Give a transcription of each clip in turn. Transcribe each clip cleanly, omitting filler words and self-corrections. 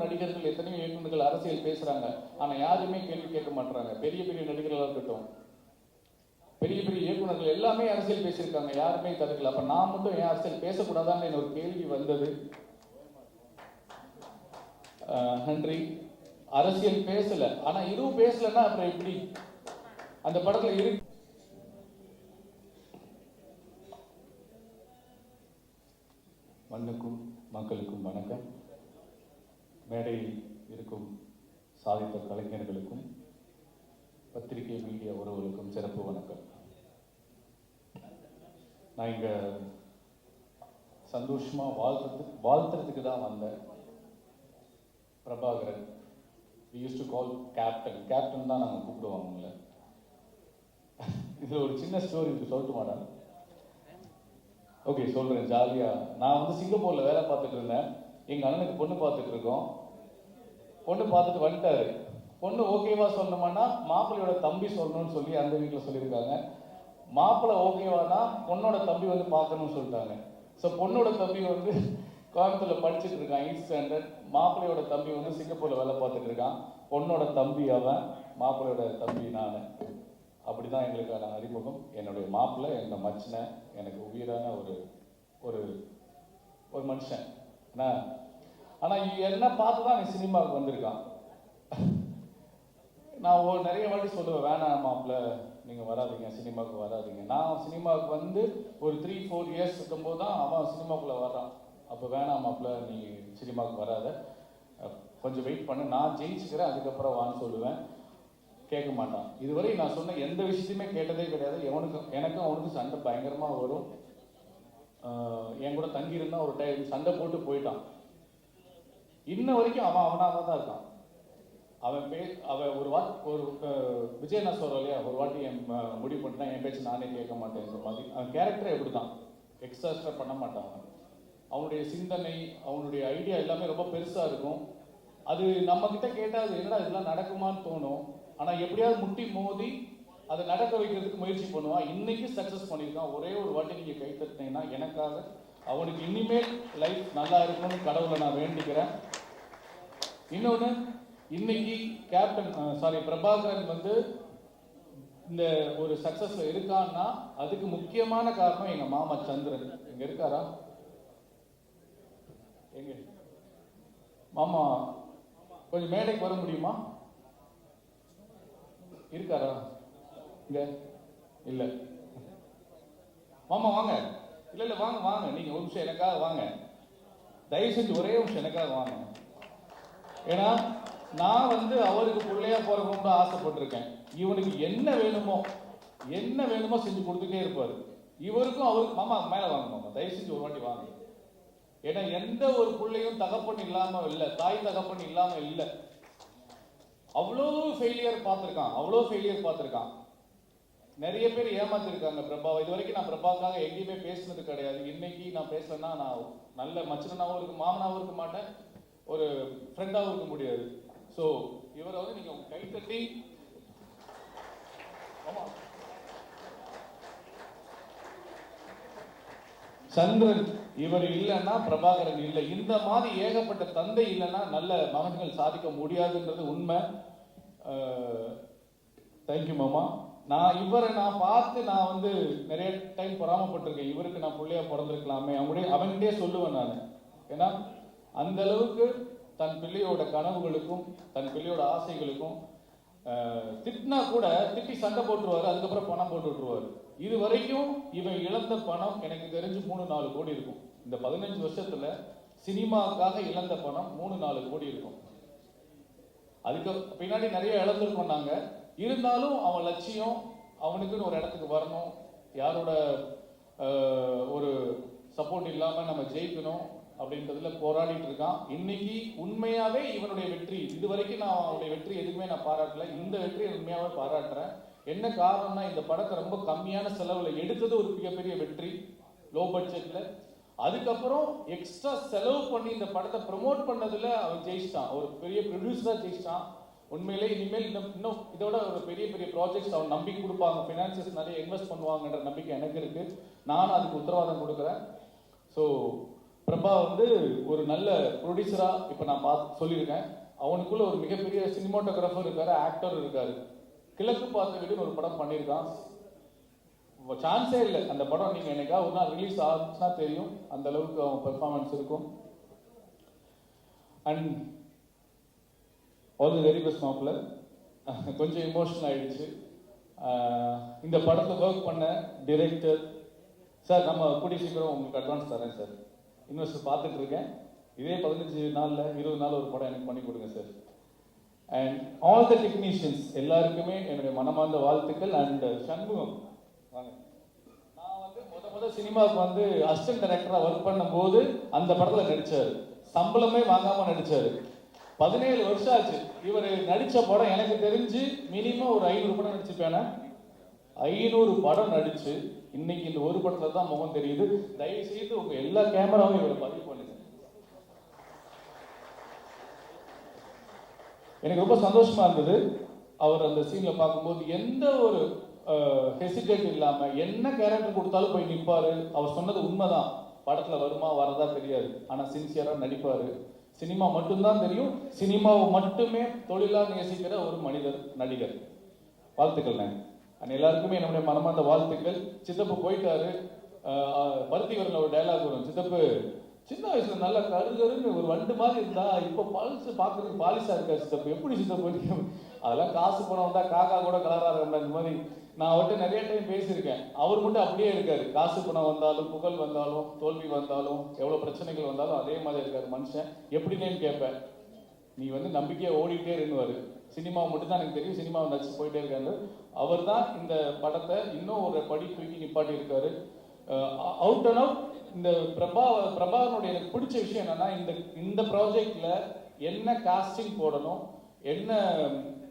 நடிகர்கள் எத்தனையோ இயக்குநர்கள் அரசியல் பேசுறாங்க, ஆனா யாருமே கேள்வி கேட்க மாட்டாங்க. பெரிய பெரிய நடிகர்களாக இருக்கட்டும், பெரிய பெரிய இயக்குநர்கள் எல்லாமே அரசியல் பேசியிருக்காங்க, யாருமே தடுக்கல. அப்ப நான் மட்டும் ஏன் அரசியல் பேசக்கூடாதான்னு ஒரு கேள்வி வந்தது. நன்றி. அரசியல் பேசல, ஆனா இதுவும் பேசலன்னா அப்புறம் எப்படி அந்த படத்துல இருக்கு? மண்ணுக்கும் மக்களுக்கும் வணக்கம். மேடையில் இருக்கும் சாதித்த கலைஞர்களுக்கும் பத்திரிகை மீடியா உறவுகளுக்கும் சிறப்பு வணக்கம். நான் இங்க சந்தோஷமா வாழ்த்துறதுக்கு தான் வந்தேன். Prabhakaran, we used to call captain தான் நாங்கள் கூப்பிடுவோம் அவங்கள. இதில் ஒரு சின்ன ஸ்டோரி இருக்கு, சொல்லட்டுமாடா? ஓகே, சொல்கிறேன். ஜாலியாக நான் வந்து சிங்கப்பூரில் வேலை பார்த்துட்டு இருந்தேன். எங்கள் அண்ணனுக்கு பொண்ணு பார்த்துட்டு இருக்கோம். பொண்ணு பார்த்துட்டு வந்துட்டாரு. பொண்ணு ஓகேவா சொல்லணுமானா மாப்பிள்ளையோட தம்பி சொல்லணும்னு சொல்லி அந்த வீட்டில் சொல்லியிருக்காங்க. மாப்பிள்ளை ஓகேவானா பொண்ணோட தம்பி வந்து பார்க்கணும்னு சொல்லிட்டாங்க. ஸோ பொண்ணோட தம்பி வந்து கோயம்புத்தூர்ல படிச்சுட்டு இருக்கான், 8th ஸ்டாண்டர்ட். மாப்பிள்ளையோட தம்பி வந்து சிங்கப்பூர்ல வேலை பார்த்துட்டு இருக்கான். பொண்ணோட தம்பி அவன், மாப்பிள்ளையோட தம்பி நான். அப்படிதான் எங்களுக்கான அறிமுகம். என்னுடைய மாப்பிள்ளை என்னோட மச்சினை, எனக்கு உயிரான ஒரு ஒரு ஒரு மனுஷன். ஆனா என்ன பார்த்துதான் நீ சினிமாவுக்கு வந்திருக்கான். நான் நிறைய வாட்டி சொல்லுவேன், வேணாம் மாப்பிள்ளை நீங்கள் வராதிங்க, சினிமாவுக்கு வராதிங்க. நான் சினிமாவுக்கு வந்து ஒரு 3-4 இயர்ஸ் இருக்கும்போது தான் அவன் சினிமாக்குள்ளே வர்றான். அப்போ வேணாம் மாப்பிள்ள, நீ சினிமாவுக்கு வராத, கொஞ்சம் வெயிட் பண்ணு, நான் ஜெயிச்சுக்கிறேன், அதுக்கப்புறம் வான்னு சொல்லுவேன். கேட்க மாட்டான். இதுவரை நான் சொன்ன எந்த விஷயத்தையுமே கேட்டதே கிடையாது. எனக்கும் அவனுக்கு சண்டை பயங்கரமாக வரும். என் கூட தங்கியிருந்தா ஒரு டைம் சண்டை போட்டு போயிட்டான். இன்ன வரைக்கும் அவனாக தான் இருக்கான். அவன் ஒரு விஜய் நான் சொல்கிறோம் இல்லையா, ஒரு வாட்டி என் முடிவு பண்ணிட்டான், என் பேச்சு நானே கேட்க மாட்டேன்ற மாதிரி. அவன் கேரக்டரே எப்படி தான், எக்ஸ்ட்ரா பண்ண மாட்டான். அவனுடைய சிந்தனை, அவனுடைய ஐடியா எல்லாமே ரொம்ப பெருசாக இருக்கும். அது நம்மக்கிட்ட கேட்டால் அது என்னடா இதெல்லாம் நடக்குமான்னு தோணும். ஆனால் எப்படியாவது முட்டி மோதி அதை நடக்க வைக்கிறதுக்கு முயற்சி பண்ணுவான். இன்னைக்கு சக்ஸஸ் பண்ணியிருக்கான். ஒரே ஒரு வாட்டி நீங்கள் கை தட்டினீங்கன்னா எனக்காக அவனுக்கு இனிமேல் லைஃப் நல்லா இருக்கணும்னு கடவுளை நான் வேண்டிக்கிறேன். இன்னொன்று, இன்னைக்கு பிரபாகரன் வந்து இந்த ஒரு சக்ஸஸ்ல இருக்கான்னா அதுக்கு முக்கியமான காரணம் எங்கள் மாமா சந்திரன். இங்க இருக்காரா? எங்க மாமா கொஞ்சம் மேடைக்கு வர முடியுமா? இருக்காரா? இங்க இல்ல. மாமா வாங்க. இல்ல வாங்க வாங்க, நீங்க ஒரு நிமிஷம் எனக்காக வாங்க, தயவு செஞ்சு ஒரே நிமிஷம் எனக்காக வாங்க. ஏன்னா நான் வந்து அவருக்கு பிள்ளையா போறவங்க ஆசைப்பட்டிருக்கேன். இவனுக்கு என்ன வேணுமோ செஞ்சு கொடுத்துட்டே இருப்பாரு. இவருக்கும் அவருக்கு. மாமா மேல வாங்க மாமா, தயவு செஞ்சு ஒரு வாட்டி வாங்க. ஏன்னா எந்த ஒரு பிள்ளையும் தகப்பன் இல்லாம இல்லை, தாய் தகப்பன் இல்லாம இல்லை. அவ்வளோ ஃபெயிலியர் பார்த்துருக்கான். நிறைய பேர் ஏமாத்திருக்காங்க பிரபாவை. இது வரைக்கும் நான் பிரபாவுக்காக எங்கேயுமே பேசினது கிடையாது. இன்னைக்கு நான் பேசலன்னா நான் நல்ல மச்சனாவும் இருக்க, மாமனாவும் இருக்க மாட்டேன், ஒரு ஃப்ரெண்டாகவும் இருக்க முடியாது. ஸோ இவரை வந்து நீங்க கை தட்டி சந்திரன் இவர் இல்லைன்னா பிரபாகரன் இல்லை. இந்த மாதிரி ஏகப்பட்ட தந்தை இல்லைன்னா நல்ல மகன்கள் சாதிக்க முடியாதுன்றது உண்மை. தேங்க்யூ மாமா. இவரை பார்த்து நான் வந்து நிறைய டைம் பொறாமப்பட்டிருக்கேன். இவருக்கு நான் பிள்ளையா பிறந்திருக்கலாமே அவன்கிட்டே சொல்லுவேன் நான். ஏன்னா அந்த அளவுக்கு தன் பிள்ளையோட கனவுகளுக்கும் தன் பிள்ளையோட ஆசைகளுக்கும் திட்டினா கூட திட்டி சண்டை போட்டுருவாரு, அதுக்கப்புறம் பணம் போட்டு விட்டுருவாரு. இது வரைக்கும் இவன் இழந்த பணம் எனக்கு தெரிஞ்சு 3-4 கோடி இருக்கும். இந்த 15 வருஷத்துல சினிமாவுக்காக இழந்த பணம் 3-4 கோடி இருக்கும். அதுக்கு பின்னாடி நிறைய இழந்திருக்கோம் நாங்க. இருந்தாலும் அவன் லட்சியம் அவனுக்குன்னு ஒரு இடத்துக்கு வரணும், யாரோட ஒரு சப்போர்ட் இல்லாம நம்ம ஜெயிக்கணும் அப்படின்றதுல போராடிட்டு இருக்கான். இன்னைக்கு உண்மையாவே இவனுடைய வெற்றி, இது வரைக்கும் நான் அவனுடைய வெற்றி எதுவுமே நான் பாராட்டல, இந்த வெற்றியை உண்மையாவே பாராட்டுறேன். என்ன காரணம்னா இந்த படத்தை ரொம்ப கம்மியான செலவுல எடுத்தது ஒரு மிகப்பெரிய வெற்றி, லோ பட்ஜெட்ல. அதுக்கப்புறம் எக்ஸ்ட்ரா செலவு பண்ணி இந்த படத்தை ப்ரமோட் பண்ணதுல அவன் ஜெயிச்சிட்டான், ஒரு பெரிய ப்ரொடியூசரா ஜெயிச்சிட்டான். உண்மையிலே இனிமேல் இன்னும் இதோட ஒரு பெரிய பெரிய ப்ராஜெக்ட்ஸ் அவன் நம்பி கொடுப்பாங்க, ஃபினான்சியர்ஸ் நிறைய இன்வெஸ்ட் பண்ணுவாங்கன்ற நம்பிக்கை எனக்கு இருக்கு. நானும் அதுக்கு உத்தரவாதம் கொடுக்குறேன். ஸோ பிரபா வந்து ஒரு நல்ல ப்ரொடியூசரா இப்போ நான் சொல்லியிருக்கேன். அவனுக்குள்ள ஒரு மிகப்பெரிய சினிமாட்டோகிராஃபர் இருக்காரு, ஆக்டர் இருக்காரு. கிழக்கு பார்த்த வீடுன்னு ஒரு படம் பண்ணியிருக்கான். சான்ஸே இல்லை. அந்த படம் நீங்க என்னைக்கா ஒரு நாள் ரிலீஸ் ஆச்சுன்னா தெரியும் அந்த அளவுக்கு அவன் பெர்ஃபார்மன்ஸ் இருக்கும். And all the very best மாப்பிள்ள. கொஞ்சம் இமோஷனல் ஆயிடுச்சு. இந்த படத்தை ஒர்க் பண்ண டிரெக்டர் சார், நம்ம கூடிய சீக்கிரம் உங்களுக்கு அட்வான்ஸ் தரேன் சார். இன்வெஸ்டர் பார்த்துட்டு இருக்கேன். இதே 15 நாளில் 20 நாள் ஒரு படம் எனக்கு பண்ணி கொடுங்க sir. And all the technicians எல்லாருக்குமே என்னுடைய மனமார்ந்த வாழ்த்துக்கள். அண்ட் சண்முகம், வாங்க. நான் வந்து முத சினிமாவுக்கு வந்து அசிஸ்டன்ட் டைரக்டராக ஒர்க் பண்ணும்போது அந்த படத்தில் நடித்தார். சம்பளமே வாங்காமல் நடித்தார். 17 வருஷம் ஆச்சு. இவர் நடித்த படம் எனக்கு தெரிஞ்சு மினிமம் ஒரு 500 படம் நடிச்சுப்பேனா. 500 படம் நடிச்சு இன்னைக்கு இந்த ஒரு படத்துல தான் முகம் தெரியுது. தயவு செய்து உங்க எல்லா கேமராவும் இவரை பதிவு பண்ணுங்க. எனக்கு ரொம்ப சந்தோஷமா இருந்தது. அவர் அந்த சீன்ல பார்க்கும்போது எந்த ஒரு ஹெசிடேட் இல்லாம என்ன கேரக்டர் கொடுத்தாலும் போய் நிற்பாரு. அவர் சொன்னது உண்மைதான். படத்துல வருமா வரதா தெரியாது, ஆனா சின்சியரா நடிப்பாரு. சினிமா மட்டும்தான் தெரியும். சினிமாவை மட்டுமே தொழிலா நேசிக்கிற ஒரு மனிதர், நடிகர். வாழ்த்துக்கள். நான் எல்லாருக்குமே என்னுடைய மனமார்ந்த வாழ்த்துக்கள். சித்தப்பு போயிட்டாரு. பருத்தி வரல ஒரு டைலாக் வரும், சித்தப்பு சின்ன வயசுல நல்லா கருகருன்னு ஒரு வண்டு மாதிரி இருந்தா இப்போ பல்ஸ் பார்க்கறதுக்கு பாலிசா இருக்கா சித்தப்பு, எப்படி சித்தப்பு? அதெல்லாம் காசு பணம் வந்தா காக்கா கூட கலரா இருக்கா. இந்த மாதிரி நான் அவர்கிட்ட நிறைய டைம் பேசியிருக்கேன். அவர் மட்டும் அப்படியே இருக்காரு. காசு பணம் வந்தாலும், புகழ் வந்தாலும், தோல்வி வந்தாலும், எவ்வளவு பிரச்சனைகள் வந்தாலும் அதே மாதிரி இருக்காரு மனுஷன். எப்படின்னு கேட்பேன். நீ வந்து நம்பிக்கையா ஓடிட்டே இருந்துவாரு. சினிமாவை மட்டும் தான் எனக்கு தெரியும், சினிமாவை நடிச்சு போயிட்டே இருக்காரு. அவர் தான் இந்த படத்தை இன்னும் ஒரு படி தூக்கி நிப்பாட்டி இருக்காரு. அவுட் அண்ட் அவுட் இந்த பிரபாவனுடைய எனக்கு பிடிச்ச விஷயம் என்னன்னா, இந்த ப்ராஜெக்ட்ல என்ன காஸ்டிங் போடணும், என்ன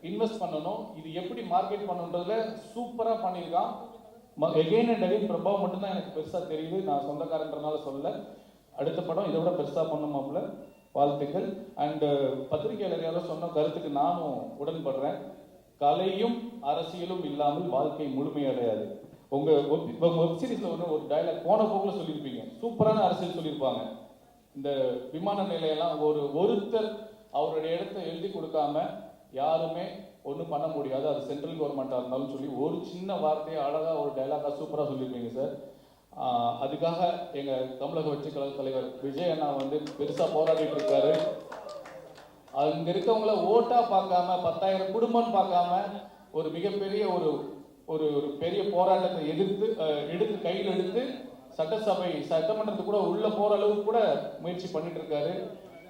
இன்வெஸ்ட் பண்ணணும், இது எப்படி மார்க்கெட் பண்ணணுன்றதுல சூப்பரா பண்ணியிருக்கான். எகெயின் அண்ட் அகைன் பிரபாவ் மட்டும்தான் எனக்கு பெருசா தெரியுது. நான் சொந்தக்காரன்றனால சொல்ல. அடுத்த படம் இதை விட பெருசா பண்ணுமாப்ல. வாழ்த்துக்கள். அண்ட் பத்திரிகையாளர் யாரோ சொன்ன கருத்துக்கு நானும் உடன்படுறேன். கலையும் அரசியலும் இல்லாமல் வாழ்க்கை முழுமையடையாது. உங்க வெப்சீரிஸ்ல ஒரு டைலாக் போன போக்குல சொல்லியிருப்பீங்க. சூப்பரான அரசியல் சொல்லியிருப்பாங்க. இந்த விமான நிலையெல்லாம் ஒருத்தர் அவருடைய இடத்தை எழுதி கொடுக்காம யாருமே ஒன்றும் பண்ண முடியாது, அது சென்ட்ரல் கவர்மெண்ட்டாக இருந்தாலும் சொல்லி ஒரு சின்ன வார்த்தையை அழகாக ஒரு டைலாகா சூப்பராக சொல்லியிருப்பீங்க சார். அதுக்காக எங்கள் தமிழக வெற்றிக் கழக தலைவர் விஜய் அண்ணா வந்து பெருசாக போராடிட்டு இருக்காரு. அங்கே இருக்கவங்கள ஓட்டா பார்க்காம 10,000 குடும்பம் பார்க்காம ஒரு மிகப்பெரிய ஒரு பெரிய போராட்டத்தை எடுத்து கையில் எடுத்து சட்டமன்றத்துக்கு கூட உள்ள போற அளவுக்கு கூட முயற்சி பண்ணிட்டு இருக்காரு.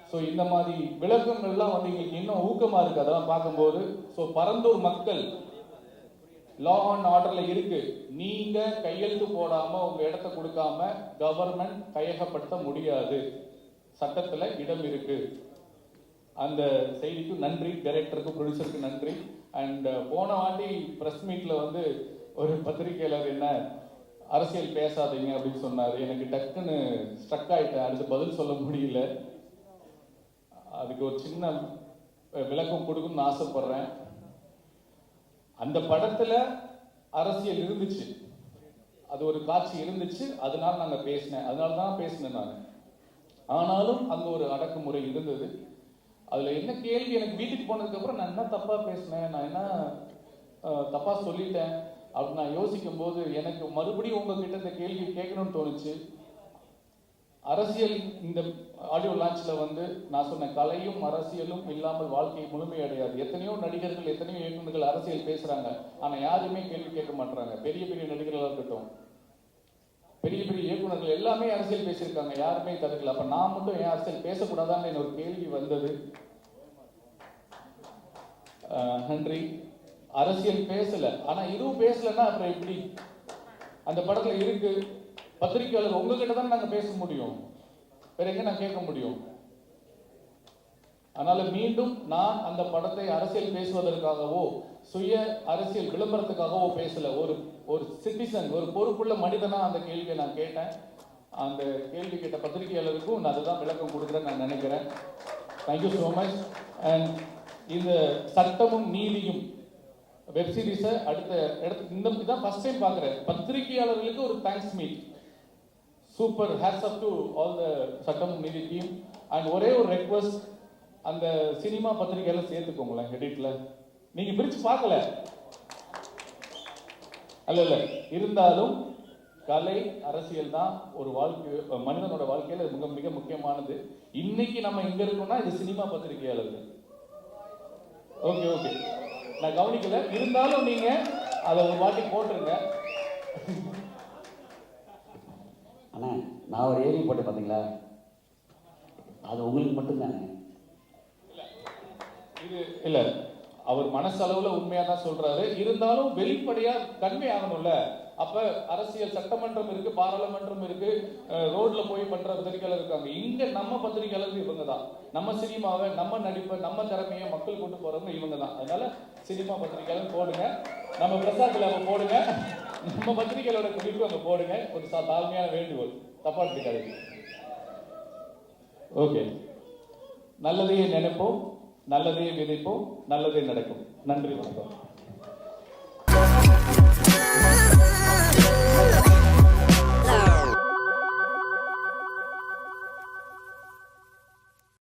ஸோ இந்த மாதிரி விளக்கங்கள்லாம் வந்து எங்களுக்கு இன்னும் ஊக்கமா இருக்கு அதெல்லாம் பார்க்கும்போது. ஸோ பரந்தூர் மக்கள் லா அண்ட் ஆர்டர்ல இருக்கு. நீங்க கையெழுத்து போடாம உங்க இடத்தை கொடுக்காம கவர்மெண்ட் கையகப்படுத்த முடியாது. சட்டத்துல இடம் இருக்கு. அந்த செய்திக்கு நன்றி. டைரக்டருக்கு, ப்ரொடியூசருக்கு நன்றி. அண்ட் போன வாட்டி பிரஸ் மீட்ல வந்து ஒரு பத்திரிகையாளர் என்ன அரசியல் பேசாதீங்க அப்படின்னு சொன்னாரு. எனக்கு டக்குன்னு ஸ்ட்ரக் ஆயிட்டேன். அடுத்து பதில் சொல்ல முடியல. அதுக்கு ஒரு சின்ன விளக்கம் கொடுக்கணும்னு ஆசைப்படுறேன். அந்த படத்துல அரசியல் இருந்துச்சு, அது ஒரு காட்சி இருந்துச்சு, அதனால நாங்க பேசினேன், அதனால தான் பேசினேன் நான். ஆனாலும் அங்க ஒரு அடக்குமுறை இருந்தது. அதுல என்ன கேள்வி, எனக்கு வீட்டுக்கு போனதுக்கு அப்புறம் நான் என்ன தப்பா பேசினேன், நான் என்ன தப்பா சொல்லிட்டேன் அப்படின்னு நான் யோசிக்கும் போது எனக்கு மறுபடியும் உங்ககிட்ட இந்த கேள்வி கேட்கணும்னு தோணுச்சு. அரசியல் இந்த ஆடியோ லான்ச்ல வந்து நான் சொன்ன கலையும் அரசியலும் இல்லாமல் வாழ்க்கை முழுமையடையாது. எத்தனையோ நடிகர்கள், எத்தனையோ இயக்குநர்கள் அரசியல் பேசுறாங்க, ஆனா யாருமே கேள்வி கேட்க மாட்டாங்க. பெரிய பெரிய நடிகர்களாக இருக்கட்டும், பெரிய பெரிய இயக்குநர்கள் எல்லாமே அரசியல் பேசியிருக்காங்க, யாருமே தடுக்கல. அப்ப நான் மட்டும் ஏன் அரசியல் பேசக்கூடாதான்னு ஒரு கேள்வி வந்தது. நன்றி. அரசியல் பேசல, ஆனா இதுவும் பேசலன்னா அப்புறம் எப்படி? அந்த படத்துல இருக்கு. பத்திரிகையாளர் உங்ககிட்ட தான் நாங்க பேச முடியும், வேற எங்க நான் கேட்க முடியும்? அதனால மீண்டும் நான் அந்த படத்தை அரசியல் பேசுவதற்காகவோ சுய அரசியல் விளம்பரத்துக்காகவோ பேசல. ஒரு சிட்டிசன், ஒரு பொறுப்புள்ள மனிதனா அந்த கேள்வியை நான் கேட்டேன். அந்த கேள்வி கேட்ட பத்திரிகையாளருக்கும் நான் அதுதான் விளக்கம் கொடுக்குறேன்னு நான் நினைக்கிறேன். Thank you so much. அண்ட் இந்த சட்டமும் நீதியும் வெப்சீரிஸை அடுத்த இடத்துக்கு இதான் ஃபர்ஸ்ட் டைம் பார்க்குறேன். பத்திரிகையாளர்களுக்கு ஒரு thanks meet. Super, hats up to all the சட்டம் நீதி டீம். அண்ட் ஒரே ஒரு ரெக்வஸ்ட், அந்த சினிமா பத்திரிகையில சேர்த்துக்கோங்களேன் எடிட்ல. நீங்க பிரிச்சு பார்க்கல அல்ல, இருந்தாலும் கலை அரசியல் தான் ஒரு வாழ்க்கை, மனிதனோட வாழ்க்கையில மிக மிக முக்கியமானது. இன்னைக்கு நம்ம இங்க இருக்கோம்னா இது சினிமா பத்திரிகையாளர்கள். ஓகே ஓகே, நான் கவனிக்கல, இருந்தாலும் நீங்க அதை ஒரு வாட்டி போட்டுருங்க. அண்ணா நான் ஒரு ஏரி போட்டு பார்த்தீங்களா, அது உங்களுக்கு மட்டும்தானே. இது இல்ல, அவர் மனசளவுல உண்மையா தான் சொல்றாரு, இருந்தாலும் வெளிப்படையா கன்வே ஆகணும்ல. அப்ப அரசியல் சட்டமன்றம் இருக்கு, பாராளுமன்றம் இருக்கு, ரோட்ல போய் பண்ற பத்திரிகையாளர் இருக்காங்க. இங்க நம்ம பத்திரிகையாளர்கள் இவங்க தான். நம்ம சினிமாவை, நம்ம நடிப்பை, நம்ம திறமையை மக்கள் கொண்டு போறவங்க இவங்க தான். அதனால சினிமா பத்திரிகையாளர் போடுங்க, நம்ம பிரசாத்ல அவங்க போடுங்க, நம்ம பத்திரிகையாளரோட குறிப்பு அங்க போடுங்க. ஒரு தாழ்மையான வேண்டுகோள், தப்பா எடுத்துக்காது. ஓகே, நல்லதையே நினைப்போம், நல்லதையே விதைப்போம், நல்லதே நடக்கும். நன்றி, வணக்கம்.